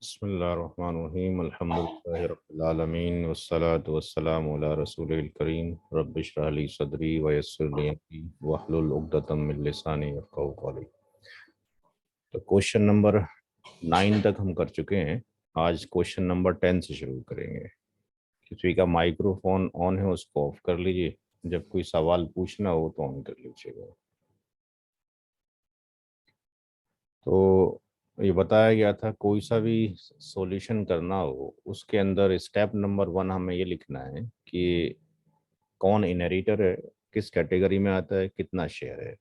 बिस्मिल्लाहिर्रहमानिर्रहीम अल्हम्दुलिल्लाहि रब्बिल आलमीन वस्सलातु वस्सलामु अला रसूलिल करीम रब्बि इश्रह ली सदरी व यस्सिर ली अमरी वहलुल उक़दतम मिन लिसानी यफ़क़हू क़ौली। तो क्वेश्चन नंबर 9 तक हम कर चुके हैं। आज क्वेश्चन नंबर 10 से शुरू करेंगे। किसी का माइक्रोफोन ऑन है उसको ऑफ कर लीजिए, जब कोई सवाल पूछना हो तो ऑन कर लीजिएगा। तो ये बताया गया था कोई सा भी सॉल्यूशन करना हो उसके अंदर स्टेप नंबर 1 हमें ये लिखना है कि कौन इनहेरिटर है, किस कैटेगरी में आता है, कितना शेयर है।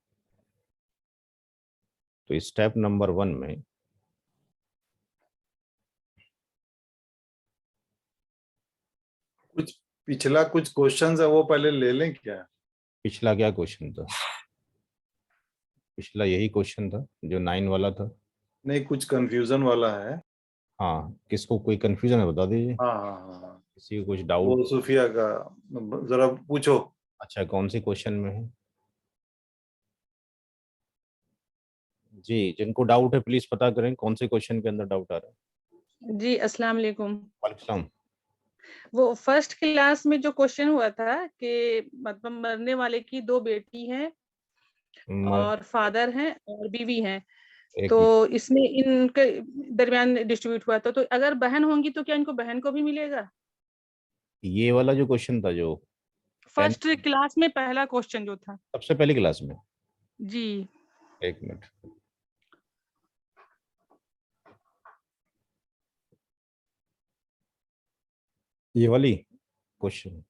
तो स्टेप नंबर 1 में कुछ पिछला कुछ क्वेश्चंस है वो पहले ले लें क्या? पिछला क्या क्वेश्चन था? पिछला यही क्वेश्चन था जो 9 वाला था। नहीं, कुछ कंफ्यूजन वाला है। हाँ, किसको कोई कंफ्यूजन है बता दीजिए। हाँ हाँ हाँ हाँ। किसी को कुछ डाउट? वो सूफिया का जरा पूछो। अच्छा, कौन से क्वेश्चन में है? जी, जिनको डाउट है प्लीज पता करें कौन से क्वेश्चन के अंदर डाउट आ रहा है। जी अस्सलाम वालेकुम। वालेकुम सलाम। वो फर्स्ट क्लास में जो क्वेश्चन हुआ था कि मतलब मरने वाले की दो बेटी हैं और फादर हैं और बीवी हैं, एक तो इसमें इनके दरमियान डिस्ट्रीब्यूट हुआ था, तो अगर बहन होंगी तो क्या इनको बहन को भी मिलेगा? ये वाला जो क्वेश्चन था जो फर्स्ट 10 क्लास में पहला क्वेश्चन जो था। सबसे पहली क्लास में। जी एक मिनट, ये वाली क्वेश्चन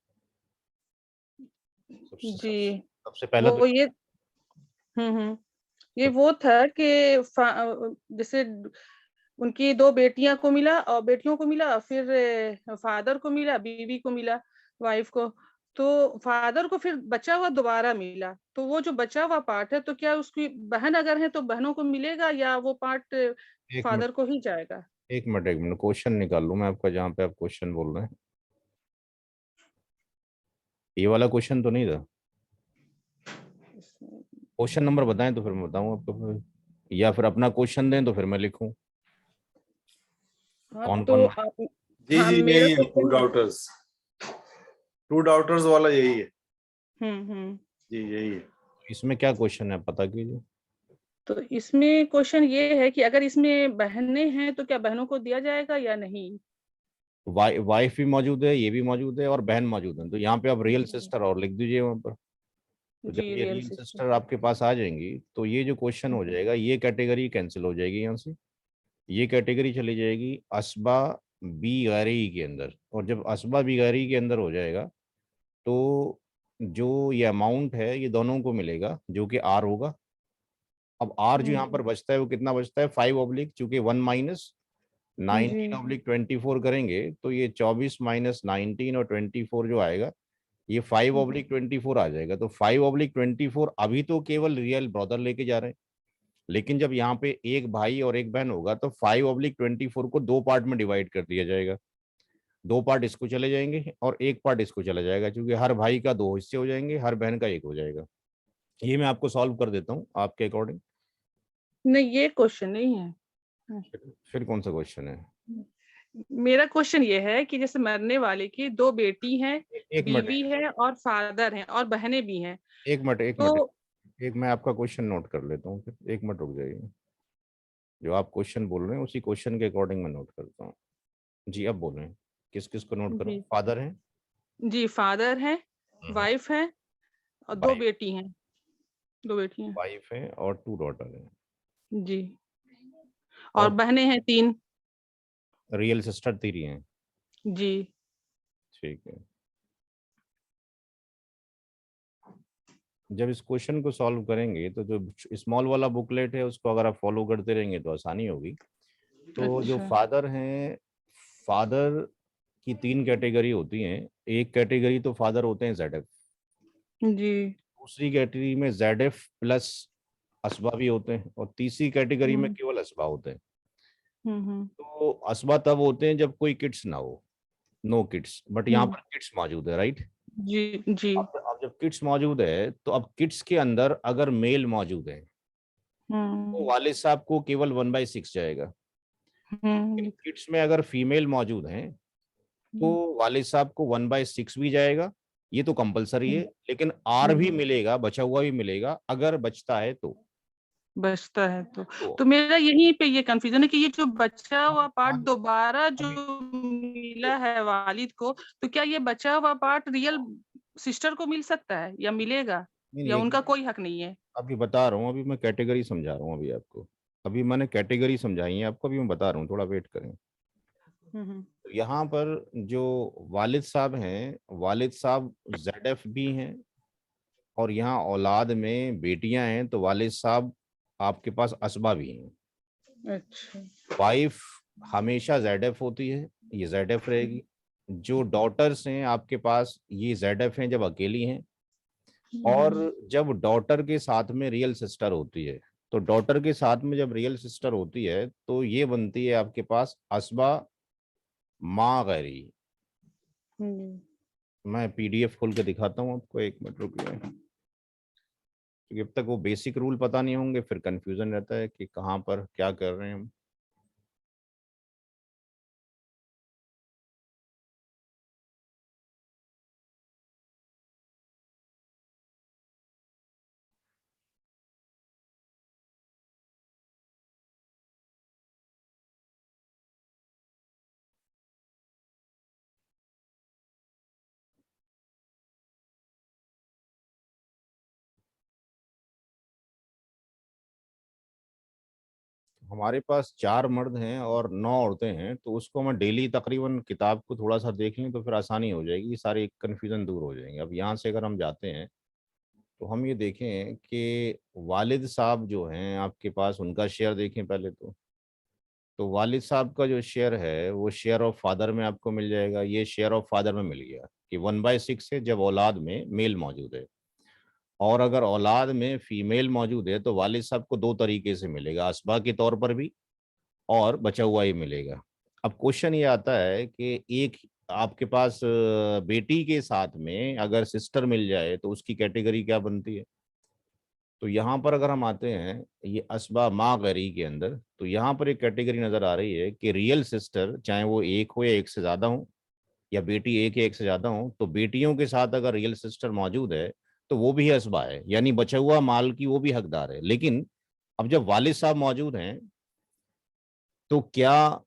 जी सबसे पहला तो वो ये ये वो था कि जैसे उनकी दो बेटियां को मिला और बेटियों को मिला, फिर फादर को मिला, बीवी को मिला, वाइफ को। तो फादर को फिर बचा हुआ दोबारा मिला, तो वो जो बचा हुआ पार्ट है तो क्या उसकी बहन अगर है तो बहनों को मिलेगा या वो पार्ट एक मिनट फादर को ही जाएगा? एक मिनट क्वेश्चन निकाल लूँ मैं आपका, जहाँ पे आप क्वेश्चन बोल रहे हैं। ये वाला क्वेश्चन तो नहीं था। क्वेश्चन नंबर बताएं तो फिर मैं बताऊँ आपको, फिर या फिर अपना क्वेश्चन दें तो फिर मैं लिखूं। हाँ कौन तो कौन? आप, जी हाँ जी, मेरा यही है two question. Daughters. Two daughters वाला यही है। हम्म। जी यही है। इसमें क्या क्वेश्चन है पता कीजिए। तो इसमें क्वेश्चन ये है कि अगर इसमें बहनें हैं तो क्या बहनों को दिया जाएगा या नहीं? वाइफ भी मौजूद है, ये भी मौजूद है और बहन मौजूद है, तो यहाँ पे आप रियल जी सिस्टर और लिख दीजिए वहां पर। तो जब जी ये रियल रियल सिस्टर। सिस्टर आपके पास आ जाएंगी तो ये जो क्वेश्चन हो जाएगा, ये कैटेगरी कैंसिल हो जाएगी यहाँ से। ये कैटेगरी चली जाएगी असबा बी गैरी के अंदर, और जब असबा बी गैरी के अंदर हो जाएगा तो जो ये अमाउंट है ये दोनों को मिलेगा, जो कि आर होगा। अब आर जो यहाँ पर बचता है वो कितना बचता है? 5 ऑब्लिक, चूंकि 1 माइनस जी 19/24 करेंगे तो ये 24 माइनस 19 और 24 जो आएगा ये 5/24 आ जाएगा। तो 5/24 अभी तो केवल रियल ब्रदर लेके जा रहे हैं, लेकिन जब यहाँ पे एक भाई और एक बहन होगा तो 5/24 को दो पार्ट में डिवाइड कर दिया जाएगा। दो पार्ट इसको चले जाएंगे और एक पार्ट इसको चला जाएगा, क्योंकि हर भाई का दो हिस्से हो जाएंगे, हर बहन का एक हो जाएगा। ये मैं आपको सॉल्व कर देता हूँ आपके अकॉर्डिंग। नहीं, ये क्वेश्चन नहीं है। फिर कौन सा क्वेश्चन है? मेरा क्वेश्चन ये है कि जैसे मरने वाले की दो बेटी हैं, एक मिनट बीवी है और फादर हैं और बहनें भी हैं, एक तो मिनट एक मैं आपका क्वेश्चन नोट कर लेता हूँ, फिर एक मिनट रुक जाइए। जो आप क्वेश्चन बोल रहे हैं उसी क्वेश्चन के अकॉर्डिंग मैं नोट करता हूँ। जी, अब बोल रहे हैं किस किस को नोट करूँ? जी फादर है, जी फादर है, वाइफ है और दो वाइफ बेटी हैं, दो बेटी हैं। वाइफ है और 2 डॉटर है, जी और और बहनें हैं तीन। रियल सिस्टर 3 हैं। जी ठीक है। जब इस क्वेश्चन को सॉल्व करेंगे तो जो स्मॉल वाला बुकलेट है उसको अगर आप फॉलो करते रहेंगे तो आसानी होगी। तो जो अच्छा। फादर हैं, फादर की 3 कैटेगरी होती हैं। एक कैटेगरी तो फादर होते हैं जेड एफ, जी दूसरी कैटेगरी में जेड एफ प्लस असबा भी होते हैं, और तीसरी कैटेगरी में हम्म केवल असबा होते हैं। हम्म तो असबा तब होते हैं जब कोई किड्स ना हो, नो किड्स, बट यहाँ हम्म, पर किड्स मौजूद है, राइट? जी जी अब जब किड्स मौजूद है तो अब किड्स के अंदर अगर मेल मौजूद है तो हम्म वालिद साहब को केवल 1/6 जाएगा। किड्स में अगर फीमेल मौजूद हैं तो वालिद साहब को 1/6 भी जाएगा, ये तो कंपलसरी है, लेकिन आर भी मिलेगा, बचा हुआ भी मिलेगा अगर बचता है तो। बचता है तो मेरा यहीं पे ये कंफ्यूजन है कि ये जो बचा हुआ पार्ट दोबारा जो मिला है वालिद को, तो क्या ये बचा हुआ पार्ट रियल सिस्टर को मिल सकता है या मिलेगा, या उनका कोई हक नहीं है? अभी बता रहा हूँ, अभी मैं कैटेगरी समझा रहा हूँ अभी आपको, अभी मैंने कैटेगरी समझाई है आपको, अभी मैं बता रहा हूँ, थोड़ा वेट करें। तो यहाँ पर जो वालिद साहब हैं, वालिद साहब ZF भी हैं, और यहाँ औलाद में बेटियां हैं तो वालिद साहब आपके पास असबा भी हैं। अच्छा। वाइफ हमेशा ZF होती है, ये ZF रहेगी। जो डॉटर्स हैं आपके पास, ये ZF हैं जब अकेली हैं, और जब डॉटर के साथ में रियल सिस्टर होती है, तो डॉटर के साथ में जब रियल सिस्टर होती है तो ये बनती है आपके पास असबा माँ गैरी। मैं PDF खोल के दिखाता हूँ आपको, 1 मिनट रुकिए, क्योंकि अब तक वो बेसिक रूल पता नहीं होंगे फिर कंफ्यूजन रहता है कि कहाँ पर क्या कर रहे हैं हम। हमारे पास 4 मर्द हैं और 9 औरतें हैं, तो उसको मैं डेली तकरीबन किताब को थोड़ा सा देख लें तो फिर आसानी हो जाएगी, सारे कन्फ्यूजन दूर हो जाएंगे। अब यहाँ से अगर हम जाते हैं तो हम ये देखें कि वालिद साहब जो हैं आपके पास, उनका शेयर देखें पहले तो वालिद साहब का जो शेयर है वो शेयर ऑफ फादर में आपको मिल जाएगा। ये शेयर ऑफ फादर में मिल गया कि 1/6 है जब औलाद में मेल मौजूद है, और अगर औलाद में फीमेल मौजूद है तो वालिद साहब को 2 तरीके से मिलेगा, असबा के तौर पर भी और बचा हुआ ही मिलेगा। अब क्वेश्चन ये आता है कि एक आपके पास बेटी के साथ में अगर सिस्टर मिल जाए तो उसकी कैटेगरी क्या बनती है। तो यहाँ पर अगर हम आते हैं ये असबा माँ गरी के अंदर, तो यहाँ पर एक कैटेगरी नजर आ रही है कि रियल सिस्टर चाहे वो एक हो या एक से ज्यादा हो, या बेटी एक या एक से ज्यादा हो, तो बेटियों के साथ अगर रियल सिस्टर मौजूद है तो वो भी असबा है, यानी बचा हुआ माल की वो भी हकदार है। लेकिन अब जब वालिद साहब मौजूद हैं तो क्या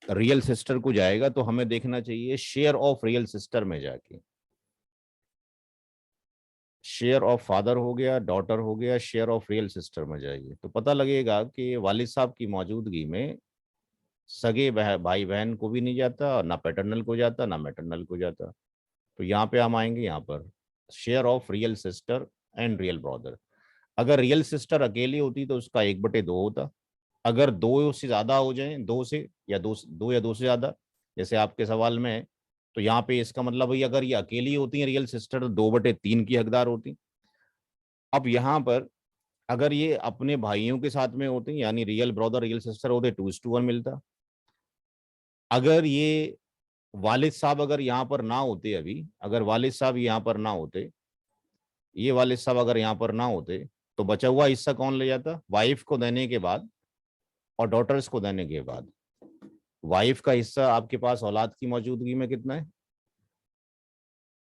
रियल सिस्टर को जाएगा, तो हमें देखना चाहिए शेयर ऑफ रियल सिस्टर में जाके, शेयर ऑफ फादर हो गया, डॉटर हो गया, शेयर ऑफ रियल सिस्टर में जाइए तो पता लगेगा कि वालिद साहब की मौजूदगी में सगे भाई बहन को भी नहीं जाता, और ना पैटर्नल को जाता ना मैटरनल को जाता। तो यहाँ पे हम आएंगे, यहाँ पर share of real sister and real brother. अगर रियल सिस्टर अकेली होती तो उसका 1/2 होता। अगर 2 से ज्यादा हो जाए, 2 से या 2 या 2 से ज्यादा, जैसे आपके सवाल में है, तो यहाँ पे इसका मतलब भाई अगर ये अकेली होती है रियल सिस्टर तो 2/3 की हकदार होती। अब यहाँ पर अगर ये अपने भाइयों के साथ में होते यानी रियल ब्रदर रियल सिस्टर होते 2:1 मिलता। अगर ये वालिद साहब अगर यहाँ पर ना होते, अभी अगर वालिद साहब यहाँ पर ना होते, ये वालिद साहब अगर यहाँ पर ना होते, तो बचा हुआ हिस्सा कौन ले जाता, वाइफ को देने के बाद और डॉटर्स को देने के बाद। वाइफ का हिस्सा आपके पास औलाद की मौजूदगी में कितना है,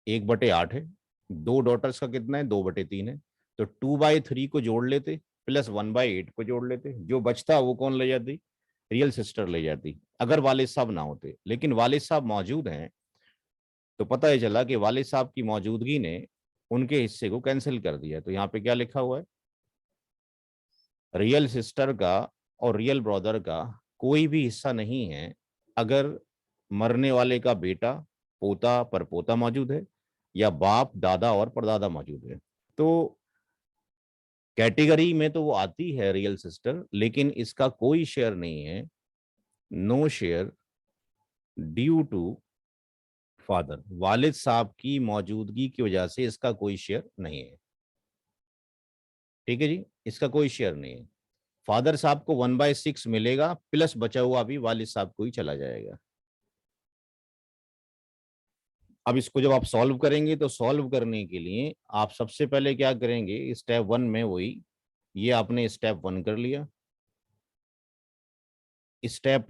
1/8 है। 2 डॉटर्स का कितना है, 2/3 है। तो 2/3 को जोड़ लेते प्लस 1/8 को जोड़ लेते, जो बचता वो कौन ले जाती, रियल सिस्टर ले जाती, अगर वालिद साहब ना होते। लेकिन वालिद साहब मौजूद हैं तो पता ही चला कि वालिद साहब की मौजूदगी ने उनके हिस्से को कैंसिल कर दिया। तो यहाँ पे क्या लिखा हुआ है, रियल सिस्टर का और रियल ब्रदर का कोई भी हिस्सा नहीं है अगर मरने वाले का बेटा, पोता, परपोता मौजूद है, या बाप, दादा और परदादा मौजूद है। तो कैटेगरी में तो वो आती है रियल सिस्टर, लेकिन इसका कोई शेयर नहीं है, no share due to father. वालिद साहब की मौजूदगी की वजह से इसका कोई शेयर नहीं है। ठीक है जी, इसका कोई शेयर नहीं है। फादर साहब को 1/6 मिलेगा, प्लस बचा हुआ भी वालिद साहब को ही चला जाएगा। अब इसको जब आप सॉल्व करेंगे तो सॉल्व करने के लिए आप सबसे पहले क्या करेंगे, स्टेप 1 में वही, ये आपने स्टेप 1 कर लिया। स्टेप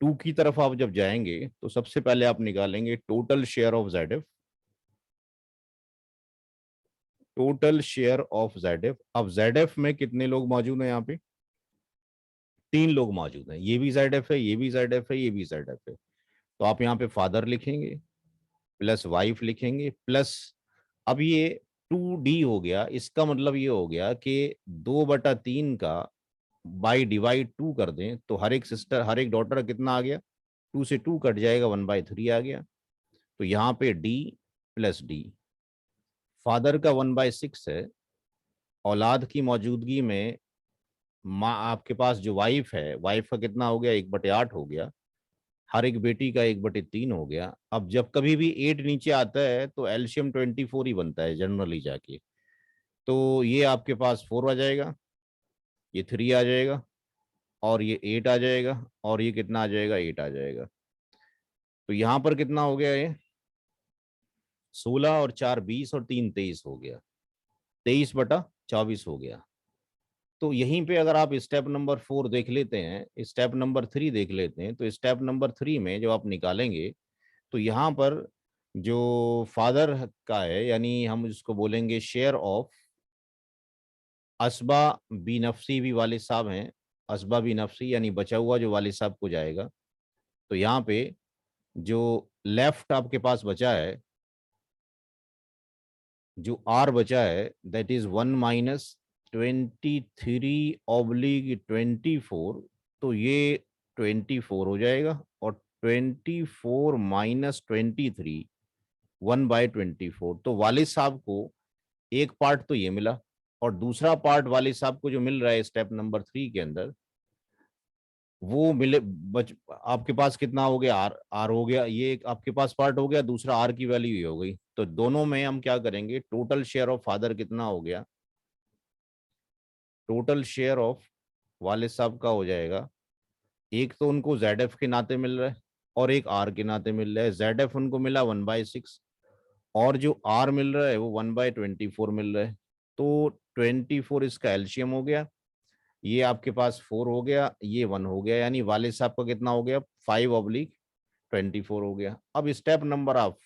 2 की तरफ आप जब जाएंगे तो सबसे पहले आप निकालेंगे total share of ZF, total share of ZF। अब ZF में कितने लोग मौजूद हैं? यहाँ पे 3 लोग मौजूद हैं, ये भी ZF है, ये भी ZF है, ये भी ZF है। तो आप यहाँ पे फादर लिखेंगे प्लस वाइफ लिखेंगे प्लस, अब ये 2D हो गया, इसका मतलब ये हो गया कि 2/3 का बाई डिवाइड 2 कर दें तो हर एक सिस्टर, हर एक डॉटर कितना आ गया, 2 से 2 कट जाएगा, 1/3 आ गया। तो यहाँ पे D प्लस D, फादर का 1/6 है, औलाद की मौजूदगी में माँ आपके पास जो वाइफ है, वाइफ का कितना हो गया, 1/8 हो गया, हर एक बेटी का 1/3 हो गया। अब जब कभी भी 8 नीचे आता है तो एलसीएम 24 ही बनता है जनरली जाके, तो ये आपके पास 4 आ जाएगा, ये 3 आ जाएगा, और ये 8 आ जाएगा, और ये कितना आ जाएगा, 8 आ जाएगा। तो यहाँ पर कितना हो गया, ये 16 और 4 20 और 3 23 हो गया, 23/24 हो गया। तो यहीं पे अगर आप स्टेप नंबर 4 देख लेते हैं, स्टेप नंबर 3 देख लेते हैं, तो स्टेप नंबर 3 में जो आप निकालेंगे तो यहाँ पर जो फादर का है, यानी हम इसको बोलेंगे शेयर ऑफ असबा बी नफसी, भी वालिद साहब हैं, असबा बी नफसी यानी बचा हुआ जो वालिद साहब को जाएगा। तो यहाँ पे जो लेफ्ट आपके पास बचा है, जो आर बचा है, दैट इज 1 - 23/24, तो ये 24 हो जाएगा, और 24 - 23 1/24। तो वालिद साहब को एक पार्ट तो ये मिला, और दूसरा पार्ट वालिद साहब को जो मिल रहा है स्टेप नंबर 3 के अंदर, वो मिले आपके पास कितना हो गया, आर हो गया, ये एक आपके पास पार्ट हो गया, दूसरा आर की वैल्यू ही हो गई। तो दोनों में हम क्या करेंगे, टोटल शेयर ऑफ फादर कितना हो गया, टोटल शेयर ऑफ वालिद साहब का हो जाएगा, एक तो उनको ZF के नाते मिल रहा है और एक आर के नाते मिल रहा है। ZF उनको मिला 1/6, और जो आर मिल रहा है वो 1/24 मिल रहा है। तो 24 इसका एलसीएम हो गया, ये आपके पास 4 हो गया, ये 1 हो गया, यानी वालिद साहब का कितना हो गया, 5/24 हो गया। अब स्टेप नंबर आप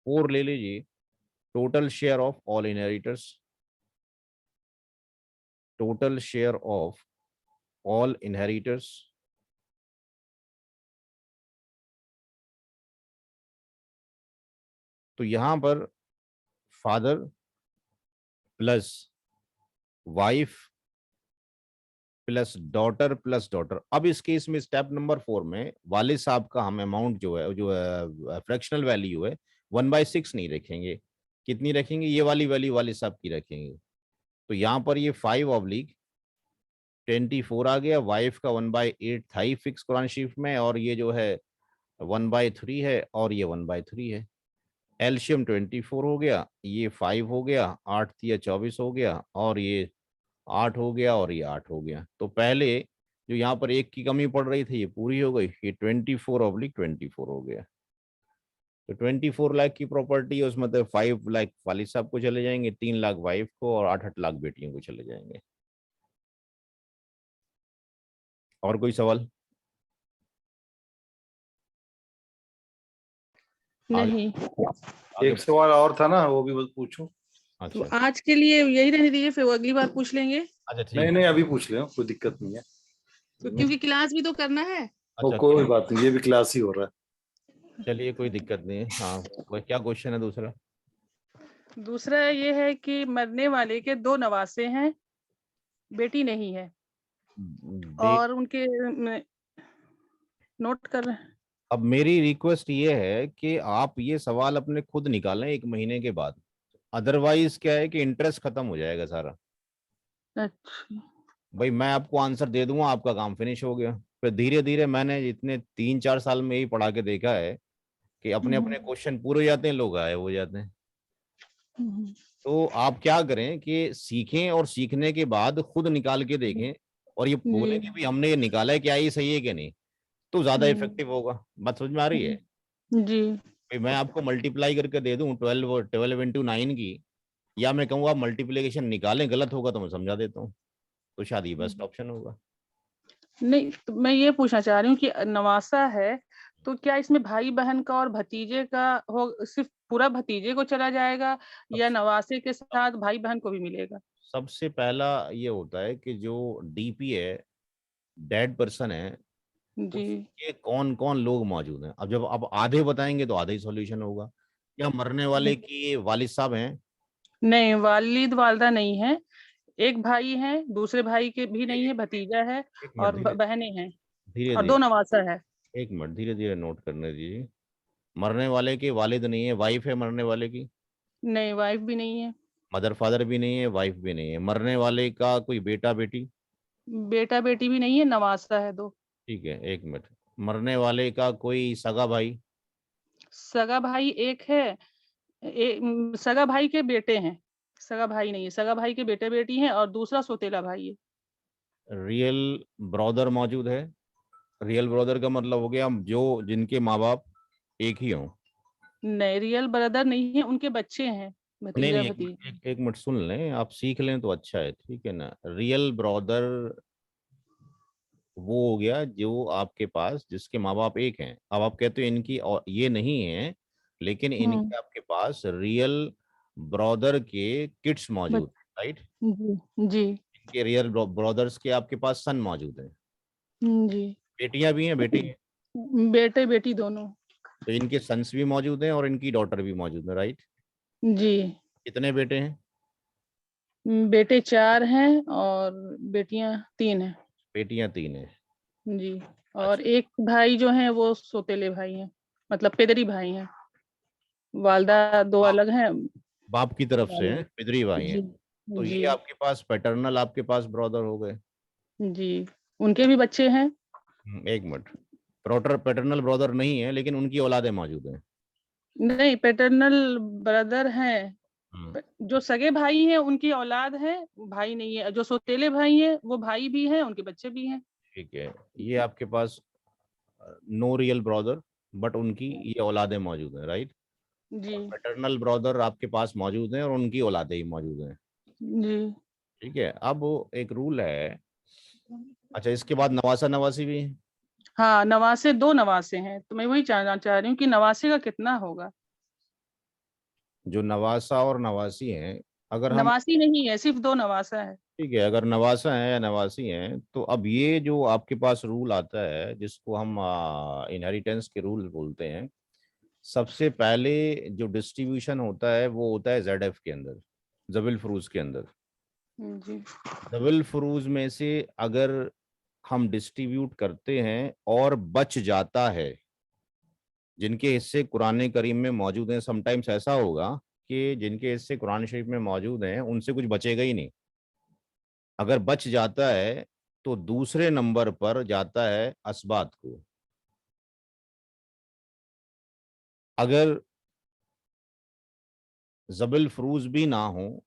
4 ले लीजिए, total share of all inheritors, total share of all inheritors. तो यहां पर father plus wife plus daughter. अब इस केस में स्टेप नंबर 4 में वालिद साहब का हम अमाउंट जो है, जो फ्रैक्शनल वैल्यू है, 1/6 नहीं रखेंगे, कितनी रखेंगे, ये वाली वैल्यू वालिद साहब की रखेंगे। तो यहाँ पर ये 5/24 आ गया, वाइफ का 1/8 था ही फिक्स कुरान शरीफ में, और ये जो है 1/3 है, और ये 1/3 है। एलशियम 24 हो गया, ये 5 हो गया, 8 या 24 हो गया, और ये 8 हो गया, और ये 8 हो गया। तो पहले जो यहाँ पर एक की कमी पड़ रही थी ये पूरी हो गई, ये 24/24 हो गया। तो 24 लाख की प्रॉपर्टी है, उसमें तो 5 लाख वालिद साहब को चले जाएंगे, 3 लाख वाइफ को, और 8 लाख बेटियों को चले जाएंगे। और कोई सवाल? नहीं। एक सवाल और था ना, वो भी बस पूछो। तो अच्छा आज के लिए यही रहने दीजिए, फिर अगली बार पूछ लेंगे। अच्छा, ठीक नहीं है। नहीं, अभी पूछ ले, कोई दिक्कत नहीं है। तो क्योंकि क्लास भी तो करना है। वो अच्छा कोई बात नहीं, ये भी क्लास ही हो रहा है। चलिए, कोई दिक्कत नहीं है। हाँ, वो क्या क्वेश्चन है दूसरा? दूसरा ये है कि मरने वाले के 2 नवासे हैं, बेटी नहीं है, और उनके नोट कर रहे हैं। अब मेरी रिक्वेस्ट ये है कि आप ये सवाल अपने खुद निकालें 1 महीने के बाद, अदरवाइज क्या है कि इंटरेस्ट खत्म हो जाएगा सारा। अच्छा। भाई मैं आपको आंसर दे दूंगा, आपका काम फिनिश हो गया। फिर धीरे धीरे मैंने इतने 3-4 साल में यही पढ़ा के देखा है कि अपने अपने क्वेश्चन पूरे हो जाते हैं, लोग गायब हो जाते हैं। तो आप क्या करें कि सीखें, और सीखने के बाद खुद निकाल के देखें, और ये बोलें कि भाई हमने ये निकाला है, क्या ये सही है कि नहीं, तो ज्यादा इफेक्टिव होगा। बात समझ में आ रही है? जी। भाई मैं आपको मल्टीप्लाई करके दे दूं 12 × 9 की, या मैं कहूँगा आप मल्टीप्लीकेशन निकालें, गलत होगा तो मैं समझा देता हूँ, तो शायद ये बेस्ट ऑप्शन होगा। नहीं, तो मैं ये पूछना चाह रही हूँ कि नवासा है तो क्या इसमें भाई बहन का और भतीजे का हो, सिर्फ पूरा भतीजे को चला जाएगा या सबसे नवासे के साथ भाई बहन को भी मिलेगा? सबसे पहला ये होता है कि जो डीपी है, डेड पर्सन है, जी। उसके कौन कौन लोग मौजूद हैं। अब जब आप आधे बताएंगे तो आधा ही सॉल्यूशन होगा। क्या मरने वाले की वालिद साहब हैं? नहीं, वालिद वालदा नहीं है। एक भाई है, दूसरे भाई के भी नहीं एक है, भतीजा है एक मिनट और धीरे बहनें हैं धीरे और धीरे 2 नवासा है। एक मिनट धीरे धीरे नोट करने दीजिए। मरने वाले के वालिद नहीं है, वाइफ है मरने वाले की। नहीं, वाइफ भी नहीं है। मदर फादर भी नहीं है, वाइफ भी नहीं है। मरने वाले का कोई बेटा बेटी? बेटा बेटी भी नहीं है, नवासा है 2। ठीक है, एक मिनट। मरने वाले का कोई सगा भाई? सगा भाई एक है। सगा भाई के बेटे हैं। सगा भाई नहीं है, सगा भाई के बेटे बेटी हैं और दूसरा सौतेला भाई है। रियल ब्रदर मौजूद है? रियल ब्रदर का मतलब हो गया जो जिनके माँ बाप एक ही हों। नहीं, रियल ब्रदर नहीं है, उनके बच्चे हैं, नहीं भतीजा नहीं, भतीजी। एक मिनट सुन लें, आप सीख लें तो अच्छा है, ठीक है ना। रियल ब्रदर वो हो गया जो आपके पास जिसके माँ बाप एक हैं। अब आप कहते हो इनकी और ये नहीं है, लेकिन हम्म। इनके आपके पास रियल ब्रदर के किड्स बच मौजूद, राइट? जी। जी। इनके रियल ब्रदर्स के आपके पास सन मौजूद हैं। जी। बेटियां भी हैं, बेटे हैं? बेटे बेटी दोनों। तो इनके सन्स भी मौजूद हैं और इनकी डॉटर भी मौजूद है, राइट? जी। कितने बेटे हैं? बेटे 4 हैं और बेटियां 3 हैं। बेटियां 3 हैं। जी। और अच्छा, एक भाई जो है वो सौतेले भाई हैं, मतलब पेदरी भाई हैं। वालदा 2 बाप अलग हैं। बाप की तरफ से हैं, वालिद। पितरी भाई हैं। जी। तो जी। ये आपके पास पैटर्नल आपके पास ब्रदर हो गए। जी। उनके भी बच्चे हैं। एक मिनट। पैटर्नल ब्रदर नहीं है लेकिन उनकी औलादें मौजूद हैं। नहीं, पैटर्नल ब्रदर हैं। हम्म, जो सगे भाई हैं उनकी औलाद है, भाई नहीं है। जो सौतेले भाई हैं वो भाई भी हैं, उनके बच्चे भी हैं। ठीक है। ये आपके पास नो रियल ब्रदर, बट उनकी ये औलादें मौजूद हैं, राइट? जी। और पैटर्नल ब्रदर आपके पास मौजूद हैं और उनकी औलादें ही मौजूद हैं। जी। ठीक है। अब एक रूल है। अच्छा, इसके बाद नवासा नवासी भी है। हाँ, नवासे 2 नवासे हैं, तो मैं वही जानना चाह रही हूँ कि नवासे का कितना होगा? जो नवासा और नवासी हैं, अगर हम नवासी नहीं है, सिर्फ 2 नवासा है। ठीक है, अगर नवासा है या नवासी हैं तो अब ये जो आपके पास रूल आता है जिसको हम इनहेरिटेंस के रूल बोलते हैं, सबसे पहले जो डिस्ट्रीब्यूशन होता है वो होता है जेड एफ के अंदर, जबिल फरूज के अंदर। जी। जबिल फरूज में से अगर हम डिस्ट्रीब्यूट करते हैं और बच जाता है, जिनके हिस्से कुरान करीम में मौजूद हैं, समटाइम्स ऐसा होगा कि जिनके हिस्से कुरान शरीफ में मौजूद हैं उनसे कुछ बचेगा ही नहीं। अगर बच जाता है तो दूसरे नंबर पर जाता है असबात को। अगर जबिल फरूज भी ना हो,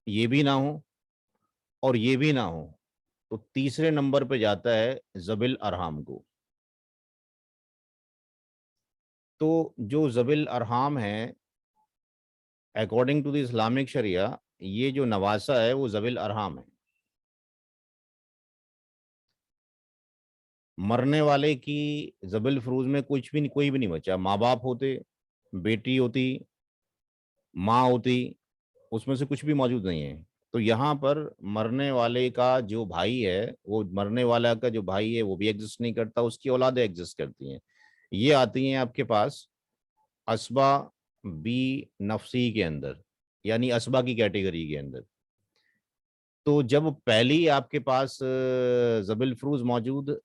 ये भी ना हो और ये भी ना हो, तो तीसरे नंबर पे जाता है जबिल अरहाम को। तो जो जबिल अरहाम है, अकॉर्डिंग टू द इस्लामिक शरिया, ये जो नवासा है वो जबिल अरहाम है। मरने वाले की जबिल फरूज में कुछ भी नहीं, कोई भी नहीं बचा। माँ बाप होते, बेटी होती, माँ होती, उसमें से कुछ भी मौजूद नहीं है। तो यहाँ पर मरने वाले का जो भाई है, वो मरने वाला का जो भाई है वो भी एग्जिस्ट नहीं करता, उसकी औलादें एग्जिस्ट करती हैं। ये आती हैं आपके पास असबा बी नफसी के अंदर, यानी असबा की कैटेगरी के अंदर। तो जब पहली आपके पास जबिल फरूज मौजूद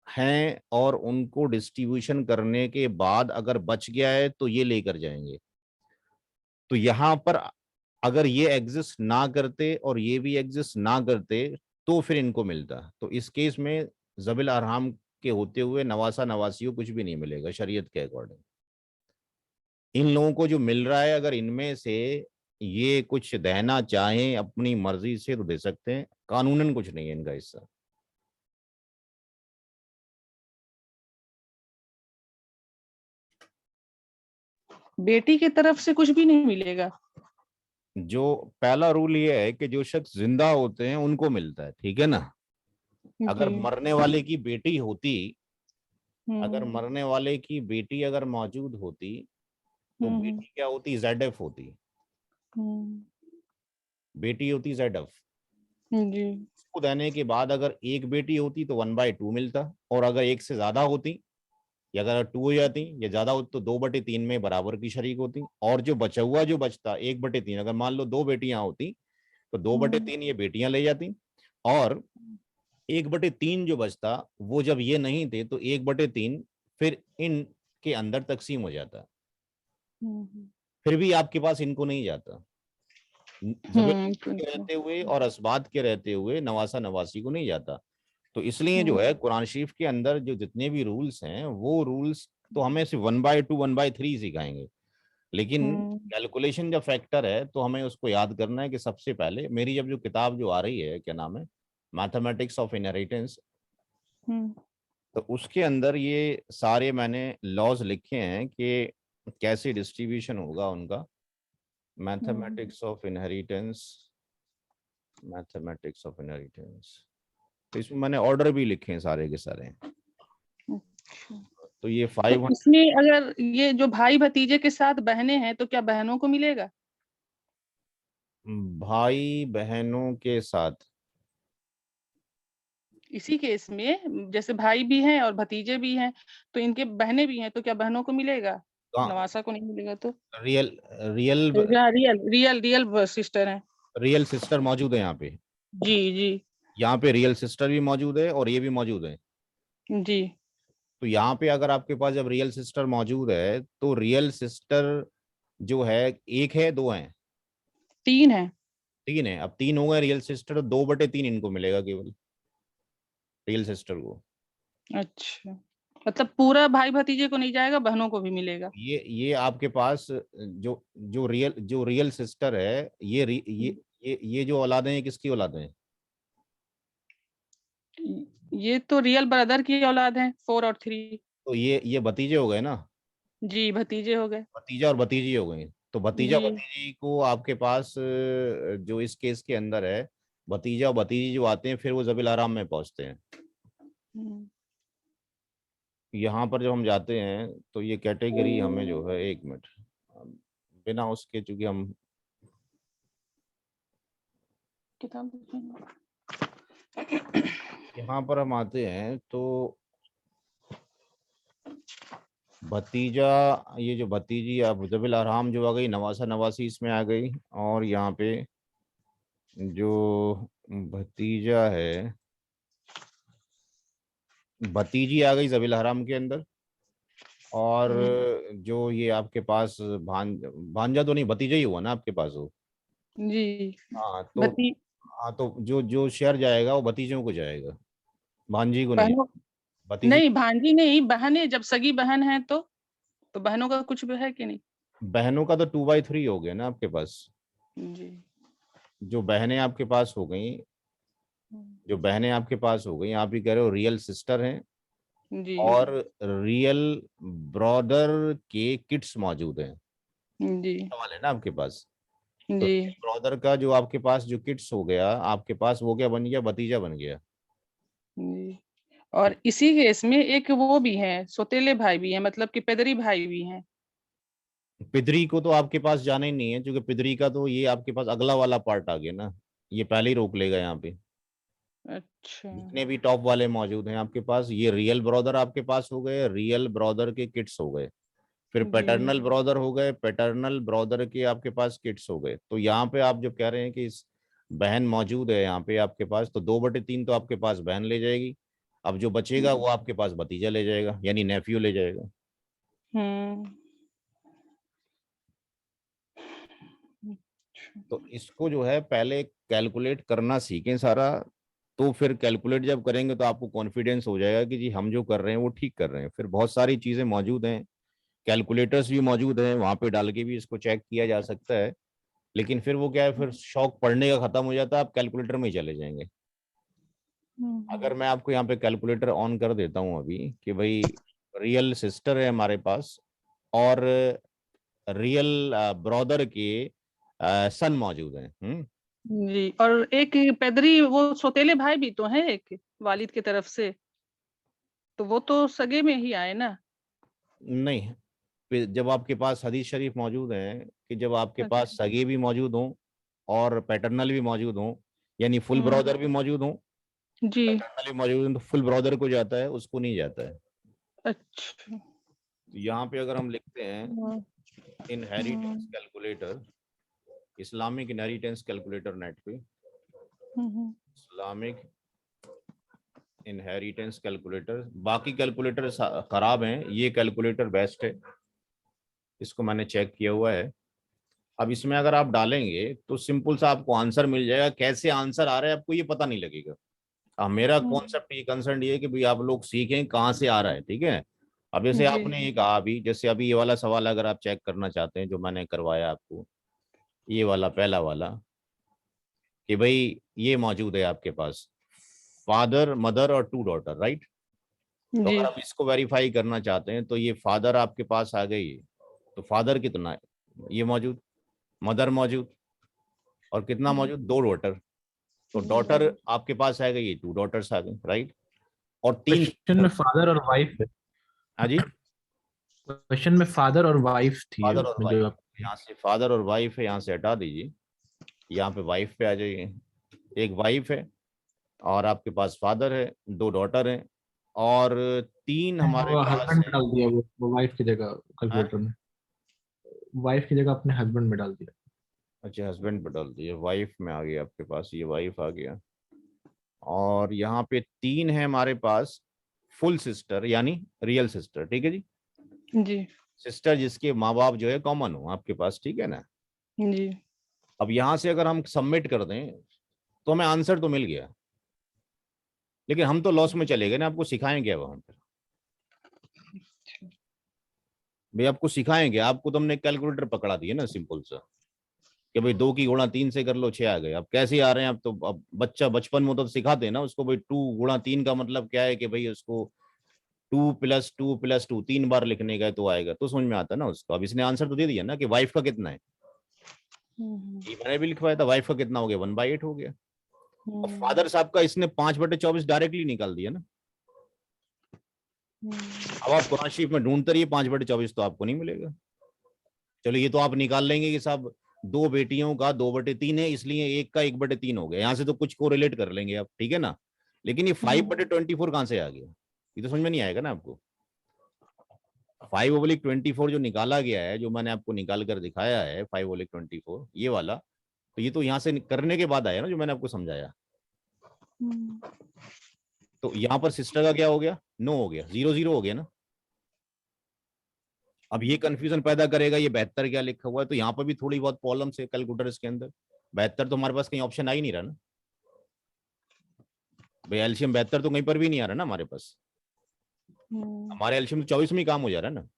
हैं और उनको डिस्ट्रीब्यूशन करने के बाद अगर बच गया है तो ये लेकर जाएंगे। तो यहाँ पर अगर ये एग्जिस्ट ना करते और ये भी एग्जिस्ट ना करते तो फिर इनको मिलता। तो इस केस में जबिल अरहाम के होते हुए नवासा नवासियों कुछ भी नहीं मिलेगा शरीयत के अकॉर्डिंग। इन लोगों को जो मिल रहा है, अगर इनमें से ये कुछ देना चाहें अपनी मर्जी से तो दे सकते हैं, कानूनन कुछ नहीं है इनका हिस्सा। बेटी की तरफ से कुछ भी नहीं मिलेगा? जो पहला रूल ये है कि जो शख्स जिंदा होते हैं उनको मिलता है, ठीक है ना। अगर जी। मरने वाले की बेटी होती, अगर हम्म। मरने वाले की बेटी अगर मौजूद होती तो हम्म। बेटी क्या होती, ZF होती, हम्म। बेटी होती ZF। जी। इसको देने के बाद अगर एक बेटी होती तो 1/2 मिलता, और अगर एक से ज्यादा होती, या अगर 2 हो जाती या ज्यादा होती तो 2/3 में बराबर की शरीक होती, और जो बचा हुआ जो बचता 1/3, अगर मान लो 2 बेटियां होती तो हम्म। 2/3 ये बेटियां ले जाती, और 1/3 जो बचता वो जब ये नहीं थे तो 1/3 फिर इनके अंदर तकसीम हो जाता, हम्म। फिर भी आपके पास इनको नहीं जाता, जबील के बिल्कुल। रहते हुए और असबात के रहते हुए नवासा नवासी को नहीं जाता। तो इसलिए जो हम्म। है कुरान शरीफ के अंदर जो जितने भी रूल्स हैं वो रूल्स तो हमें सिर्फ 1/2 1/3 सिखाएंगे, लेकिन हम्म। कैलकुलेशन जब फैक्टर है तो हमें उसको याद करना है कि सबसे पहले मेरी जब जो किताब जो आ रही है, क्या नाम है, मैथमेटिक्स ऑफ इनहेरिटेंस, हम्म। तो उसके अंदर ये सारे मैंने लॉज लिखे हैं कि कैसे डिस्ट्रीब्यूशन होगा उनका। Mathematics of inheritance, mathematics of inheritance, तो इसमें मैंने ऑर्डर भी लिखे हैं सारे के सारे। अच्छा। तो ये तो 500, इसमें अगर ये जो भाई भतीजे के साथ बहनें हैं तो क्या बहनों को मिलेगा? भाई बहनों के साथ, इसी केस में जैसे भाई भी हैं और भतीजे भी हैं, तो इनके बहनें भी हैं, तो क्या बहनों को मिलेगा? नवासा को नहीं मिलेगा तो? Real real real real real sister हैं। रियल सिस्टर मौजूद है यहाँ पे, जी जी। यहाँ पे रियल सिस्टर भी मौजूद है और ये भी मौजूद है। जी। तो यहाँ पे अगर आपके पास जब रियल सिस्टर मौजूद है तो रियल सिस्टर जो है, एक है, दो है, 3 है। 3 है। अब 3 हो गए रियल सिस्टर, तो 2/3 इनको मिलेगा केवल, रियल सिस्टर को। अच्छा, मतलब पूरा भाई भतीजे को नहीं जाएगा, बहनों को भी मिलेगा। ये आपके पास जो रियल सिस्टर है, ये जो औलादे हैं, किसकी औलादे हैं? ये तो रियल ब्रदर की औलाद है, 4 और 3। तो ये भतीजे हो गए ना, जी, भतीजे हो गए। भतीजा और भतीजी हो गई। तो भतीजा जी। भतीजी को आपके पास जो इस केस के अंदर है, भतीजा और भतीजी जो आते हैं फिर वो जबील आराम में पहुंचते हैं। हम्म। यहाँ पर जब हम जाते हैं तो ये कैटेगरी हमें जो है, एक मिनट, बिना उसके चूंकि हम किताब देखेंगे। यहाँ पर हम आते हैं तो भतीजा, ये जो भतीजी अब जबील आराम जो आ गई, नवासा नवासी इसमें आ गई, और यहाँ पे जो भतीजा है, भतीजी आ गई जबील हराम के अंदर, और जो ये आपके पास भांजा तो नहीं, भतीजा ही हुआ ना आपके पास वो। जी। हाँ तो, भती हाँ तो जो जो शेयर जाएगा वो भतीजों को जाएगा, भांजी को नहीं, बहनों, भतीजी। नहीं भांजी नहीं, बहनें जब सगी बहन है तो बहनों का कुछ भी है कि नहीं? बहनों का तो 2/3 हो गया ना आपके पास, जी। जो बहनें आपके पास हो गई, जो बहनें आपके पास हो गई, आप ही कह रहे हो रियल सिस्टर हैं जी। और रियल ब्रदर के किड्स मौजूद हैं, जी। सवाल है ना आपके पास। तो जी। ब्रदर का जो आपके पास जो किड्स हो गया आपके पास, वो क्या बन गया, भतीजा बन गया। जी। और इसी केस में एक वो भी है, सौतेले भाई भी है, मतलब कि पेदरी भाई भी हैं। पिदरी को तो आपके पास जाना ही नहीं है, क्योंकि पिदरी का तो ये आपके पास अगला वाला पार्ट आ गया ना, ये पहले ही रोक लेगा यहाँ पे। अच्छा। जितने भी टॉप वाले मौजूद हैं आपके पास, ये रियल ब्रदर आपके पास हो गए, रियल ब्रदर के किड्स हो गए, फिर जी। पैटर्नल ब्रदर हो गए, पैटर्नल ब्रदर के आपके पास किड्स हो गए। तो यहाँ पे आप जब कह रहे हैं कि इस बहन मौजूद है यहाँ पे आपके पास, तो 2/3 तो आपके पास बहन ले जाएगी, अब जो बचेगा वो आपके पास भतीजा ले जाएगा, यानी नेफ्यू ले जाएगा। हम्म। तो इसको जो है पहले कैलकुलेट करना सीखें सारा, तो फिर कैलकुलेट जब करेंगे तो आपको कॉन्फिडेंस हो जाएगा कि जी हम जो कर रहे हैं वो ठीक कर रहे हैं। फिर बहुत सारी चीजें मौजूद हैं, कैलकुलेटर्स भी मौजूद हैं, वहां पे डाल के भी इसको चेक किया जा सकता है, लेकिन फिर वो क्या है, फिर शौक पढ़ने का खत्म हो जाता है, आप कैलकुलेटर में ही चले जाएंगे। अगर मैं आपको यहाँ पे कैलकुलेटर ऑन कर देता हूँ अभी कि भाई रियल सिस्टर है हमारे पास, और रियल ब्रदर के सन मौजूद हैं, जी, और एक पैदरी वो सौतेले भाई भी तो हैं एक वालिद की तरफ से, तो वो तो सगे में ही आए ना। नहीं, फिर जब आपके पास हदीस शरीफ मौजूद है कि जब आपके पास अच्छा। सगे भी मौजूद हों और पैटर्नल भी मौजूद हों, यानी फुल ब्रदर भी मौजूद हों, जी। पैटर्नल भी मौजूद हों, तो फुल ब्रदर को जाता है, उसको नहीं जाता है। अच्छा। तो यहाँ पे अगर हम लिखते हैं हाँ, inheritance calculator, Islamic inheritance calculator net पे, इस्लामिक इनहेरिटेंस कैलकुलेटर, बाकी कैलकुलेटर खराब हैं, ये कैलकुलेटर बेस्ट है, इसको मैंने चेक किया हुआ है। अब इसमें अगर आप डालेंगे तो सिंपल सा आपको आंसर मिल जाएगा, कैसे आंसर आ रहा है आपको ये पता नहीं लगेगा। अब मेरा कॉन्सेप्ट ये कंसर्न ये है कि भाई आप लोग सीखें कहाँ से आ रहा है, ठीक है। अब जैसे जी। आपने ये कहा अभी, जैसे अभी ये वाला सवाल अगर आप चेक करना चाहते हैं जो मैंने करवाया आपको, ये वाला पहला वाला, कि भाई ये मौजूद है आपके पास फादर मदर और 2 डॉटर, राइट। तो जी। अगर हम इसको वेरीफाई करना चाहते हैं तो ये फादर आपके पास आ गई, तो फादर कितना है, ये मौजूद, मदर मौजूद, और कितना मौजूद, 2 डॉटर। तो डॉटर आपके पास आ गई, ये 2 डॉटर्स आ गई, राइट। और 3 क्वेश्चन में फादर और वाइफ है। हाँ जी, क्वेश्चन में फादर और वाइफ थी फादर और उसमें वाइफ, जो आप। यहाँ से फादर और वाइफ है, यहाँ से हटा दीजिए, यहाँ पे वाइफ पे आ जाइए। एक वाइफ है और आपके पास फादर है, 2 डॉटर हैं, और 3 हमारे वो पास हस्बैंड है। डाल दिया, वो वाइफ की जगह हाँ? कैलकुलेटर में। वाइफ की जगह अपने हस्बैंड में डाल दिया। अच्छा, हस्बैंड पे डाल दिए, वाइफ में आ गया आपके पास, ये वाइफ आ गया। और यहाँ पे 3 है हमारे पास फुल सिस्टर, यानी रियल सिस्टर, ठीक है जी। जी। सिस्टर जिसके माँ बाप जो है कॉमन हो आपके पास, ठीक है ना। जी। अब यहाँ से अगर हम सबमिट कर दें तो हमें आंसर तो मिल गया, लेकिन हम तो लॉस में चले गए ना, आपको सिखाएंगे अब हम, भाई आपको सिखाएंगे, आपको तो हमने कैलकुलेटर पकड़ा दिया ना सिंपल सा, कि भाई 2 की गुणा 3 से कर लो 6 आ गए। अब कैसे आ रहे हैं, अब तो अब बच्चा बचपन में तो सिखाते हैं ना उसको, भाई 2 गुणा 3 का मतलब क्या है, कि भाई उसको 2 + 2 + 2 3 बार लिखने का है तो आएगा, तो समझ में आता है ना उसको। अब इसने आंसर तो दे दिया ना कि वाइफ का कितना है, ये मैंने भी लिखवाया था, वाइफ का कितना हो गया, 1/8 हो गया। और फादर साहब का इसने 5/24 डायरेक्टली निकाल दिया ना। अब आप कुरान शरीफ में ढूंढते रहिए, 5/24 तो आपको नहीं मिलेगा। चलो ये तो आप निकाल लेंगे कि साहब 2 बेटियों का 2/3 है, इसलिए एक का 1/3 हो गया, यहाँ से तो कुछ को रिलेट कर लेंगे आप, ठीक है ना। लेकिन ये 5/24 कहाँ से आ गया, ये तो समझ में नहीं आएगा ना आपको। 5/24 जो निकाला गया है, जो मैंने आपको निकाल कर दिखाया है 5/24 ये वाला, तो ये तो यहाँ से करने के बाद आया ना, जो मैंने आपको समझाया। तो यहाँ पर सिस्टर का क्या हो गया, 9 हो गया, 0 0 हो गया ना। अब ये कंफ्यूजन पैदा करेगा, ये 72 क्या लिखा हुआ है, तो यहाँ पर भी थोड़ी बहुत प्रॉब्लम है कैलकुलेटर इसके अंदर। 72 तो हमारे पास कहीं ऑप्शन आ ही नहीं रहा ना भाई, एलसीएम 72 तो कहीं पर भी नहीं आ रहा ना हमारे पास। हमारे एलसीएम तो 24 में ही काम हो जा रहा है ना।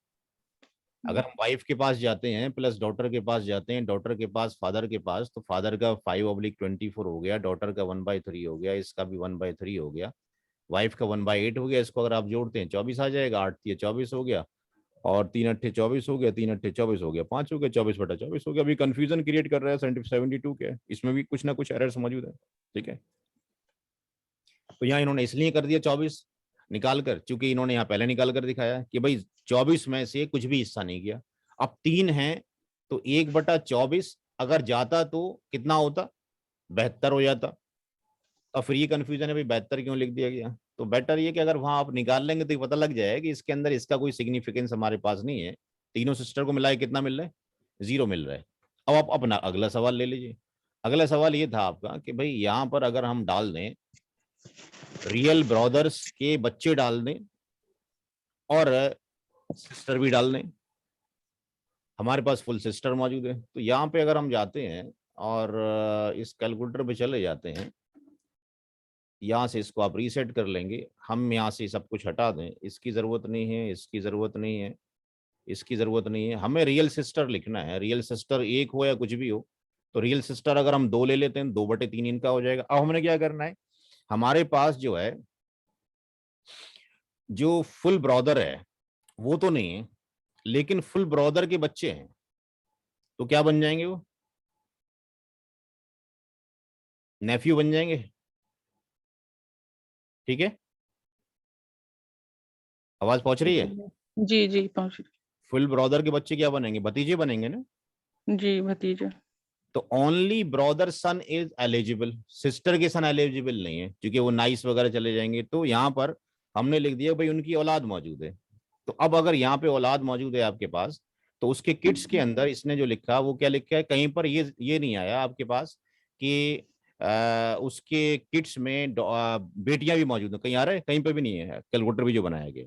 अगर हम वाइफ के पास जाते हैं प्लस डॉटर के पास जाते हैं, डॉटर के पास फादर के पास, तो फादर का 5/24 हो गया, डॉटर का 1/3 हो गया, इसका भी 1/3 हो गया, वाइफ का 1/8 हो गया। इसको अगर आप जोड़ते हैं 24 आ जाएगा, 8 × 24 हो गया, और 3 × 24 हो गया, 3 × 24 हो गया, 5 हो गया, 24/24 हो गया। अभी कंफ्यूजन क्रिएट कर रहा है 72 के, इसमें भी कुछ ना कुछ एरर्स मौजूद है, ठीक है। तो यहाँ इन्होंने इसलिए कर दिया 24 निकाल कर, चूंकि इन्होंने यहाँ पहले निकाल कर दिखाया कि भाई 24 में से कुछ भी हिस्सा नहीं गया। अब 3 है तो 1/24 अगर जाता तो कितना होता, 72 हो जाता। अब फिर ये कंफ्यूजन है भाई 72 क्यों लिख दिया गया। तो बेटर ये कि अगर वहां आप निकाल लेंगे तो ये पता लग जाएगा कि इसके अंदर इसका कोई सिग्निफिकेंस हमारे पास नहीं है। तीनों सिस्टर को मिलाए कितना मिल रहा है, 0 मिल रहा है। अब आप अपना अगला सवाल ले लीजिए। अगला सवाल ये था आपका कि भाई यहाँ पर अगर हम डाल दें रियल ब्रदर्स के बच्चे डाल दें और सिस्टर भी डाल दें, हमारे पास फुल सिस्टर मौजूद है। तो यहाँ पे अगर हम जाते हैं और इस कैलकुलेटर पे चले जाते हैं, यहाँ से इसको आप रीसेट कर लेंगे। हम यहाँ से सब कुछ हटा दें, इसकी ज़रूरत नहीं है, इसकी ज़रूरत नहीं है, इसकी ज़रूरत नहीं है। हमें रियल सिस्टर लिखना है, रियल सिस्टर 1 हो या कुछ भी हो। तो रियल सिस्टर अगर हम 2 ले लेते हैं, 2/3 इनका हो जाएगा। अब हमने क्या करना है, हमारे पास जो है जो फुल ब्रदर है वो तो नहीं है, लेकिन फुल ब्रदर के बच्चे हैं, तो क्या बन जाएंगे वो, नेफ्यू बन जाएंगे, ठीक है, आवाज पहुंच रही है। जी जी पहुंच फुल ब्रदर के बच्चे क्या बनेंगे, भतीजे बनेंगे ना। जी भतीजा। तो only brother son is eligible, sister के सन एलिजिबल नहीं है क्योंकि वो नाइस वगैरह चले जाएंगे। तो यहाँ पर हमने लिख दिया भाई उनकी औलाद मौजूद है। तो अब अगर यहाँ पे औलाद मौजूद है आपके पास, तो उसके किड्स के अंदर इसने जो लिखा वो क्या लिखा है, कहीं पर ये नहीं आया आपके पास कि उसके किड्स में बेटियां भी मौजूद है, कहीं आ रहा है, कहीं पे भी नहीं है, कैलकुलेटर भी जो बनाया गया।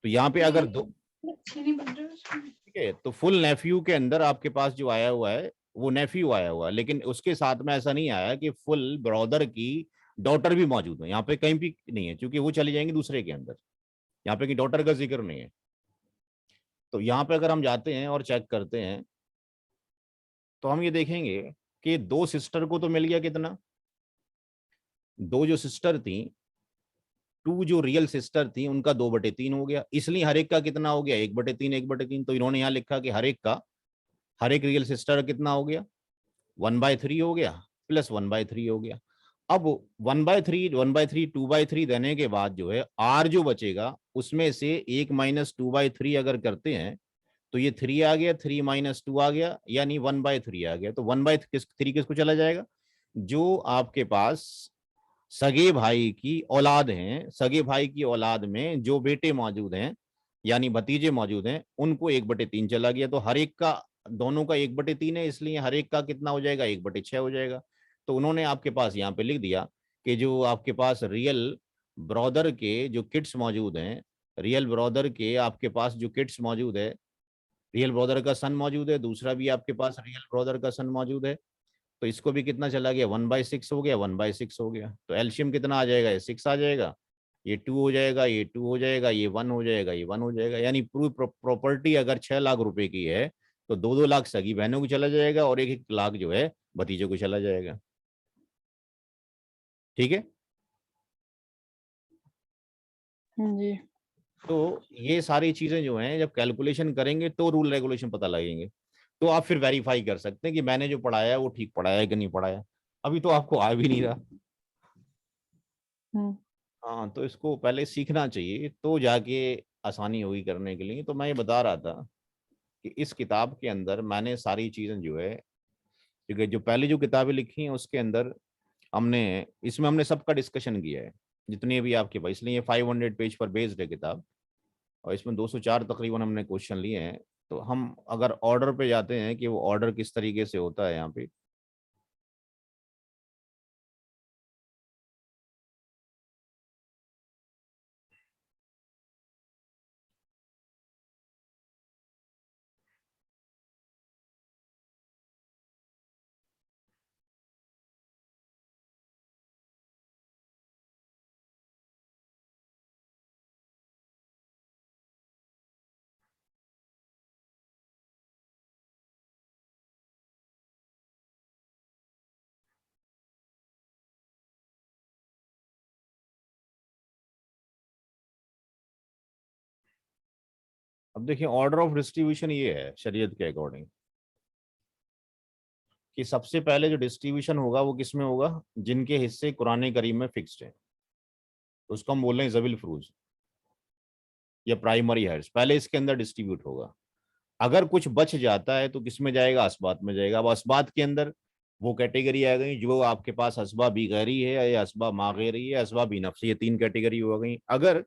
तो यहाँ पे अगर दो, ठीक है, तो फुल नेफ्यू के अंदर आपके पास जो आया हुआ है वो नेफ्यू आया हुआ है, लेकिन उसके साथ में ऐसा नहीं आया कि फुल ब्रदर की डॉटर भी मौजूद है, यहाँ पे कहीं भी नहीं है क्योंकि वो चली जाएंगी दूसरे के अंदर, यहाँ पे की डॉटर का जिक्र नहीं है। तो यहाँ पे अगर हम जाते हैं और चेक करते हैं तो हम ये देखेंगे कि दो सिस्टर को तो मिल गया कितना, दो जो सिस्टर थी, टू जो रियल सिस्टर थी उनका 2/3 हो गया, इसलिए हर एक का कितना हो गया, 1/3 1/3। तो इन्होंने यहाँ लिखा कि हर एक रियल सिस्टर कितना हो गया, 1/3 हो गया प्लस 1/3 हो गया। अब 1/3 1/3 2/3 देने के बाद जो है आर जो बचेगा उसमें से 1 - 2/3 अगर करते हैं तो ये 3 आ गया, 3 - 2 आ गया, यानी 1/3 आ गया। तो 1/3 किसको चला जाएगा, जो आपके पास सगे भाई की औलाद हैं, सगे भाई की औलाद में जो बेटे मौजूद हैं यानी भतीजे मौजूद हैं, उनको 1/3 चला गया। तो हर एक का, दोनों का 1/3 है, इसलिए हर एक का कितना हो जाएगा, 1/6 हो जाएगा। तो उन्होंने आपके पास यहाँ पे लिख दिया कि जो आपके पास रियल ब्रदर के जो किड्स मौजूद हैं, रियल ब्रदर के आपके पास जो किड्स मौजूद है, रियल ब्रदर का सन मौजूद है, दूसरा भी आपके पास रियल ब्रदर का सन मौजूद है, तो इसको भी कितना चला गया, 1/6 हो गया, 1/6 हो गया। तो एलसीएम कितना आ जाएगा, ये 6 आ जाएगा, ये 2 हो जाएगा, ये 2 हो जाएगा, ये 1 हो जाएगा, ये 1 हो जाएगा। यानी पूरी प्रॉपर्टी अगर 6 लाख रुपए की है तो 2-2 लाख सगी बहनों को चला जाएगा और 1-1 लाख जो है भतीजों को चला जाएगा, ठीक है। जी तो ये सारी चीजें जो हैं जब कैलकुलेशन करेंगे तो रूल रेगुलेशन पता लगेंगे, तो आप फिर वेरीफाई कर सकते हैं कि मैंने जो पढ़ाया है वो ठीक पढ़ाया है कि नहीं पढ़ाया। अभी तो आपको आ भी नहीं रहा। हम्म, हाँ, तो इसको पहले सीखना चाहिए तो जाके आसानी होगी करने के लिए। तो मैं ये बता रहा था कि इस किताब के अंदर मैंने सारी चीजें जो है, क्योंकि जो पहले जो किताबें लिखी हैं उसके अंदर हमने सबका डिस्कशन किया है जितने भी आपके पास, इसलिए ये 500 पेज पर बेस्ड है किताब, और इसमें 204 तकरीबन हमने क्वेश्चन लिए हैं। तो हम अगर ऑर्डर पे जाते हैं कि वो ऑर्डर किस तरीके से होता है यहाँ पे, अब देखिए ऑर्डर ऑफ डिस्ट्रीब्यूशन ये है शरीयत के अकॉर्डिंग कि सबसे पहले जो डिस्ट्रीब्यूशन होगा वो किस में होगा, जिनके हिस्से कुरान करीम में फिक्स्ड है, तो उसको हम बोल रहे हैं जबिल फ्रूज या प्राइमरी हेड्स, पहले इसके अंदर डिस्ट्रीब्यूट होगा। अगर कुछ बच जाता है तो किस में जाएगा, असबात में जाएगा। अब असबात के अंदर वो कैटेगरी आ गई जो आपके पास असबा बी गैरी है या असबा मा गैरी है, असबा बी नफ्सी, ये 3 कैटेगरी हो गई। अगर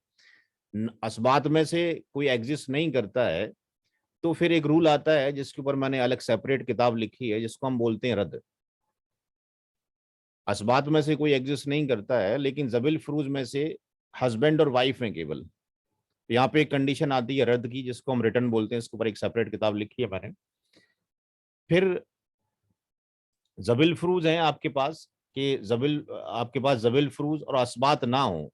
असबात में से कोई एग्जिस्ट नहीं करता है तो फिर एक रूल आता है जिसके ऊपर मैंने अलग सेपरेट किताब लिखी है जिसको हम बोलते हैं रद्द। असबात में से कोई एग्जिस्ट नहीं करता है लेकिन जबिल फ्रूज में से हस्बैंड और वाइफ में केवल, तो यहाँ पे एक कंडीशन आती है रद्द की जिसको हम रिटर्न बोलते हैं, इसके ऊपर एक सेपरेट किताब लिखी है मैंने। फिर जबिल फ्रूज हैं आपके पास कि जबिल आपके पास जबिल फ्रूज और असबात ना हो,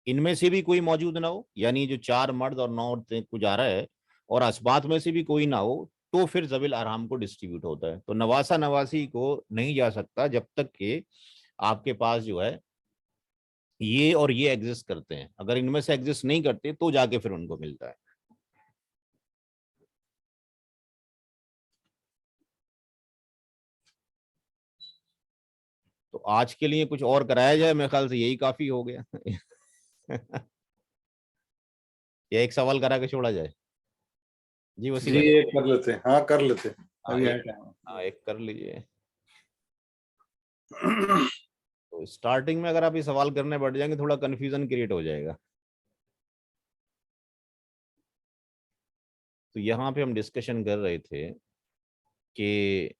इनमें से भी कोई मौजूद ना हो, यानी जो 4 मर्द और 9 औरतें को जा रहा है और असबात में से भी कोई ना हो, तो फिर जबिल अरहम को डिस्ट्रीब्यूट होता है। तो नवासा नवासी को नहीं जा सकता जब तक कि आपके पास जो है ये और ये एग्जिस्ट करते हैं। अगर इनमें से एग्जिस्ट नहीं करते तो जाके फिर उनको मिलता है। आज के लिए कुछ और कराया जाए, मेरे ख्याल से यही काफी हो गया। या एक सवाल करा के छोड़ा जाए? जी वसीम जी भाई। एक कर लेते हैं, हाँ कर लेते हैं, हाँ अभी है एक, टाइम। हाँ एक कर लीजिए। तो स्टार्टिंग में अगर आप ये सवाल करने बैठ जाएंगे थोड़ा कंफ्यूजन क्रिएट हो जाएगा। तो यहाँ पे हम डिस्कशन कर रहे थे कि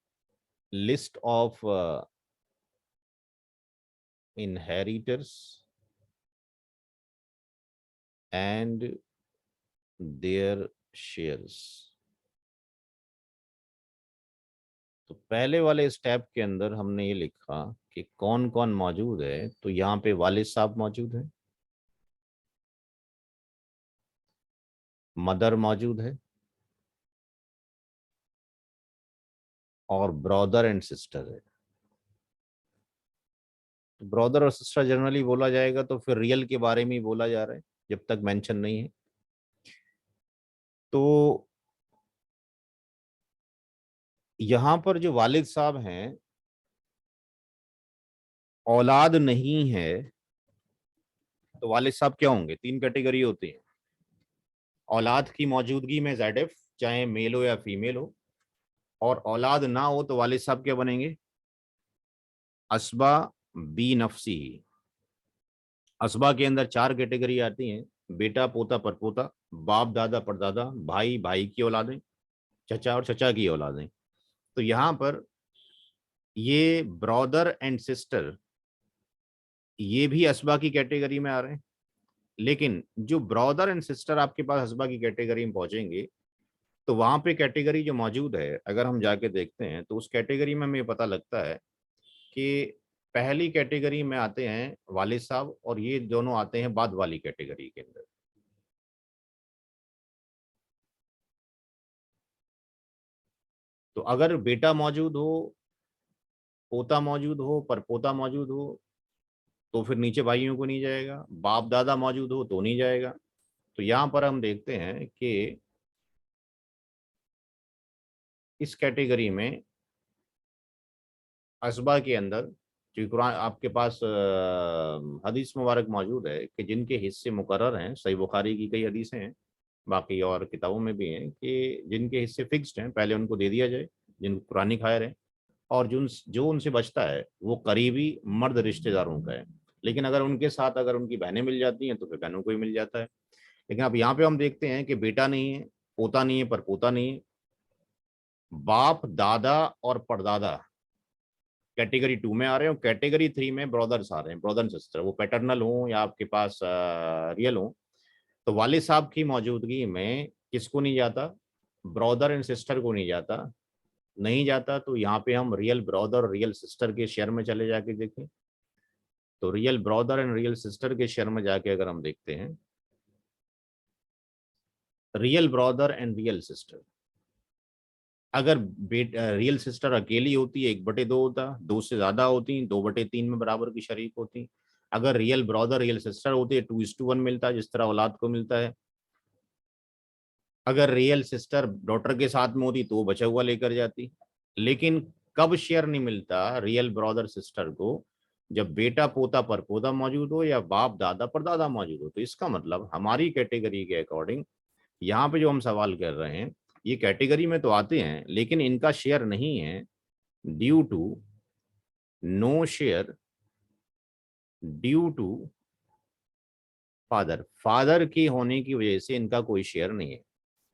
list of inheritors and there shares. तो पहले वाले स्टेप के अंदर हमने ये लिखा कि कौन कौन मौजूद है। तो यहाँ पे वालिद साहब मौजूद है, मदर मौजूद है, और ब्रदर एंड सिस्टर है। तो ब्रदर और सिस्टर जनरली बोला जाएगा तो फिर रियल के बारे में ही बोला जा रहा है जब तक मेंशन नहीं है। तो यहां पर जो वालिद साहब हैं, औलाद नहीं है, तो वालिद साहब क्या होंगे? तीन कैटेगरी होती है। औलाद की मौजूदगी में ज़ैडिफ, चाहे मेल हो या फीमेल हो, और औलाद ना हो तो वालिद साहब क्या बनेंगे? असबा बी नफसी। असबा के अंदर चार कैटेगरी आती हैं: बेटा, पोता, परपोता, बाप, दादा, परदादा, भाई, भाई की औलादें, चचा और चचा की औलादें। तो यहाँ पर ये ब्रदर एंड सिस्टर, ये भी असबा की कैटेगरी में आ रहे हैं। लेकिन जो ब्रदर एंड सिस्टर आपके पास हसबा की कैटेगरी में पहुंचेंगे, तो वहां पे कैटेगरी जो मौजूद है, अगर हम जाके देखते हैं तो उस कैटेगरी में हमें पता लगता है कि पहली कैटेगरी में आते हैं वालिद साहब, और ये दोनों आते हैं बाद वाली कैटेगरी के अंदर। तो अगर बेटा मौजूद हो, पोता मौजूद हो, परपोता मौजूद हो, तो फिर नीचे भाइयों को नहीं जाएगा। बाप दादा मौजूद हो तो नहीं जाएगा। तो यहां पर हम देखते हैं कि इस कैटेगरी में असबा के अंदर जो कुरान आपके पास हदीस मुबारक मौजूद है कि जिनके हिस्से मुकर्रर हैं, सही बुखारी की कई हदीसें हैं, बाकी और किताबों में भी हैं, कि जिनके हिस्से फिक्स्ड हैं पहले उनको दे दिया जाए, जिनको कुरानी खायर है, और जो जो उनसे बचता है वो करीबी मर्द रिश्तेदारों का है। लेकिन अगर उनके साथ अगर उनकी बहनें मिल जाती हैं तो फिर बहनों को ही मिल जाता है। लेकिन अब यहाँ पे हम देखते हैं कि बेटा नहीं है, पोता नहीं है, पर पोता नहीं है, बाप, दादा और परदादा कैटेगरी 2 में आ रहे हैं, और कैटेगरी 3 में ब्रदर्स आ रहे हैं, ब्रदर एंड सिस्टर, वो पैटर्नल हो या आपके पास रियल हो। तो वालिद साहब की मौजूदगी में किसको नहीं जाता? ब्रदर एंड सिस्टर को नहीं जाता। नहीं जाता तो यहाँ पे हम रियल ब्रदर और रियल सिस्टर के शेयर में चले जाके देखें। तो real brother and real sister के शेयर में जाके अगर हम देखते हैं, real brother and real sister, अगर रियल सिस्टर अकेली होती है 1/2 होता, 2 से ज्यादा होती 2/3 में बराबर की शरीक होती। अगर रियल ब्रदर रियल सिस्टर होती है 2:1 मिलता है, जिस तरह औलाद को मिलता है। अगर रियल सिस्टर डॉटर के साथ में होती तो वो बचा हुआ लेकर जाती। लेकिन कब शेयर नहीं मिलता रियल ब्रदर सिस्टर को? जब बेटा, पोता, परपोता मौजूद हो या बाप, दादा, परदादा मौजूद हो। तो इसका मतलब हमारी कैटेगरी के अकॉर्डिंग यहाँ पे जो हम सवाल कर रहे हैं, ये कैटेगरी में तो आते हैं लेकिन इनका शेयर नहीं है, due to no share due to father. Father की होने की वजह से इनका कोई शेयर नहीं है।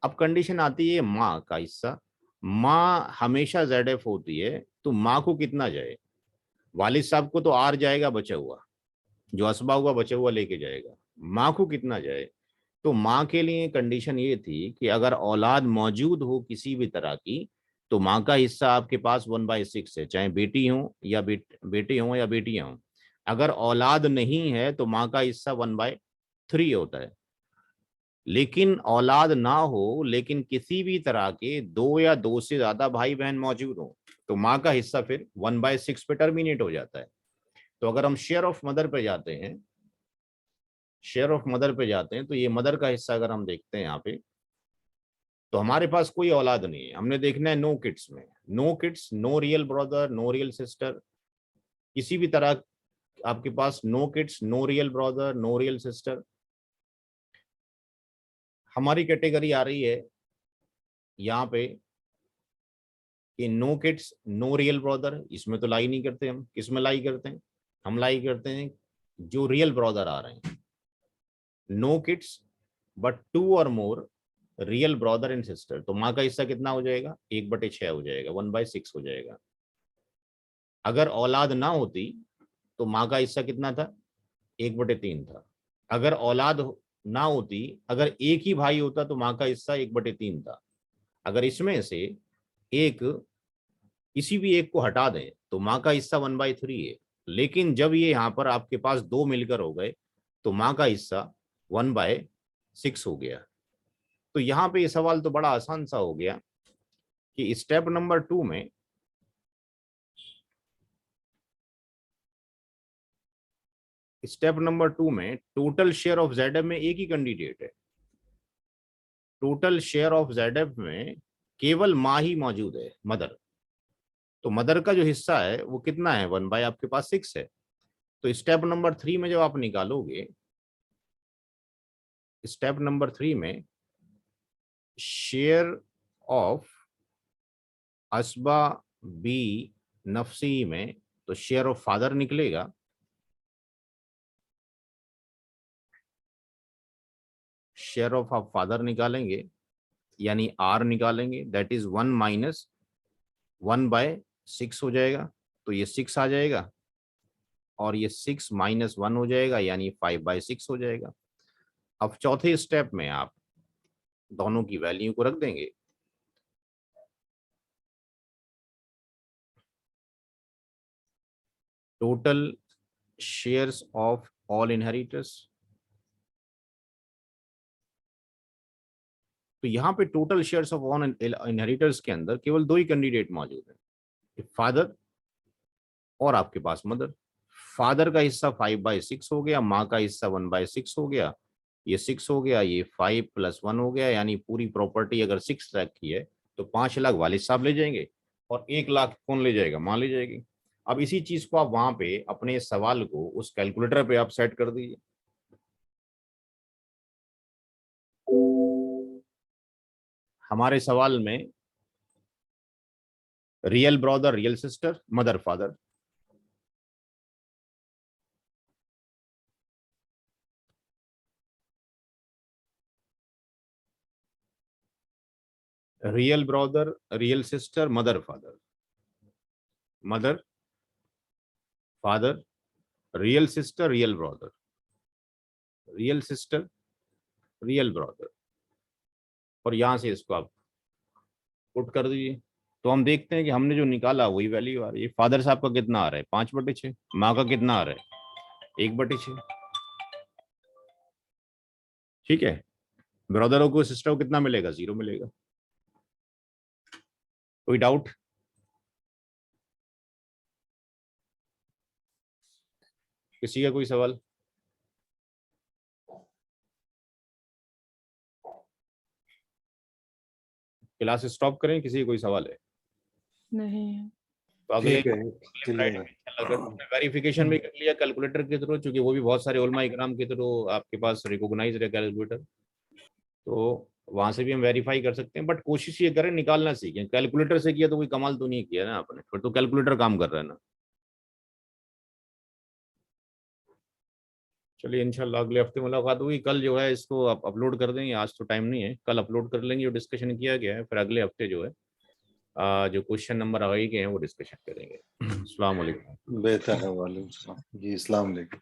अब कंडीशन आती है माँ का हिस्सा। माँ हमेशा ZF होती है, तो माँ को कितना जाए? वालिद साहब को तो आर जाएगा बचा हुआ, जो असबा हुआ बचा हुआ लेके जाएगा। माँ को कितना जाए? तो माँ के लिए कंडीशन ये थी कि अगर औलाद मौजूद हो किसी भी तरह की, तो माँ का हिस्सा आपके पास 1/6 है, चाहे बेटी हो या बेटे हों या बेटियां हों। अगर औलाद नहीं है तो माँ का हिस्सा 1/3 होता है। लेकिन औलाद ना हो लेकिन किसी भी तरह के 2 या 2 से ज्यादा भाई बहन मौजूद हो, तो माँ का हिस्सा फिर 1/6 पे टर्मिनेट हो जाता है। तो अगर हम शेयर ऑफ मदर पे जाते हैं, शेयर ऑफ मदर पे जाते हैं, तो ये मदर का हिस्सा अगर हम देखते हैं यहाँ पे, तो हमारे पास कोई औलाद नहीं है। हमने देखना है नो किड्स में, no kids, no real brother, no real sister, किसी भी तरह आपके पास no kids, no real brother, no real sister, हमारी कैटेगरी आ रही है यहाँ पे कि no kids, no real brother, इसमें तो लाई नहीं करते हम। किस में लाई करते हैं? हम लाई करते हैं जो रियल ब्रदर आ रहे हैं। नो किड्स बट 2 और more real brother and sister, तो माँ का हिस्सा कितना हो जाएगा? 1/6 हो जाएगा, 1/6 हो जाएगा। अगर औलाद ना होती तो माँ का हिस्सा कितना था? 1/3 था। अगर औलाद ना होती, अगर एक ही भाई होता तो माँ का हिस्सा 1/3 था। अगर इसमें से एक, किसी भी एक को हटा दें तो माँ का हिस्सा 1/3 है। लेकिन जब ये यहाँ पर आपके पास 2 मिलकर हो गए तो माँ का हिस्सा 1/6 हो गया। तो यहाँ पे ये सवाल तो बड़ा आसान सा हो गया कि स्टेप नंबर 2 में टोटल शेयर ऑफ जेडएफ में एक ही कैंडिडेट है। टोटल शेयर ऑफ जेडएफ में केवल माँ ही मौजूद है, मदर। तो मदर का जो हिस्सा है वो कितना है? 1 आपके पास 6 है। तो स्टेप नंबर 3 में जब आप निकालोगे, स्टेप नंबर 3 में शेयर ऑफ असबा बी नफसी में तो शेयर ऑफ फादर निकलेगा। शेयर ऑफ आप फादर निकालेंगे यानी आर निकालेंगे, दैट इज 1 - 1/6 हो जाएगा। तो ये 6 आ जाएगा और ये 6 - 1 हो जाएगा यानी 5/6 हो जाएगा। अब चौथे स्टेप में आप दोनों की वैल्यू को रख देंगे। Total shares of all inheritors, तो यहाँ पे total shares of all inheritors के अंदर केवल 2 ही कैंडिडेट मौजूद हैं, फादर और आपके पास मदर। फादर का हिस्सा 5/6 हो गया, माँ का हिस्सा 1/6 हो गया, ये 6 हो गया, ये 5 + 1 हो गया, यानी पूरी प्रॉपर्टी अगर 6 लाख की है तो 5 लाख वालिद साहब ले जाएंगे और 1 लाख कौन ले जाएगा? माँ ले जाएगी। अब इसी चीज को आप वहां पे अपने सवाल को उस कैलकुलेटर पे आप सेट कर दीजिए। हमारे सवाल में real brother, real sister, mother father, real brother, real sister, mother father, mother father, real sister, real brother, real sister, real brother, और यहां से इसको आप पुट कर दीजिए। तो हम देखते हैं कि हमने जो निकाला वही वैल्यू आ रही है। फादर साहब का कितना आ रहा है? 5/6। माँ का कितना आ रहा है? 1/6। ठीक है। ब्रदरों को, सिस्टर को कितना मिलेगा? 0 मिलेगा। कोई डाउट? किसी का कोई सवाल? क्लास स्टॉप करें? किसी का कोई सवाल है? नहीं। तो अगले ठीक है, फ्राइडे अगर वेरिफिकेशन भी कर लिया कैलकुलेटर के थ्रू, क्योंकि वो भी बहुत सारे उलमा इकराम के थ्रू आपके पास रिकॉग्नाइज है कैलकुलेटर, तो वहां से भी हम वेरीफाई कर सकते हैं। बट कोशिश ये करें निकालना सीखें। कैलकुलेटर से किया तो कोई कमाल तो नहीं किया ना आपने, फिर तो कैलकुलेटर काम कर रहा है ना। चलिए इंशाल्लाह अगले हफ्ते मुलाकात होगी। कल जो है इसको आप अपलोड कर देंगे, आज तो टाइम नहीं है, कल अपलोड कर लेंगे जो डिस्कशन किया गया है, फिर अगले हफ्ते जो है जो क्वेश्चन नंबर आए गए हैं वो डिस्कशन करेंगे। अस्सलाम वालेकुम। बेहतर है। वालेकुम सलाम जी, अस्सलाम वालेकुम।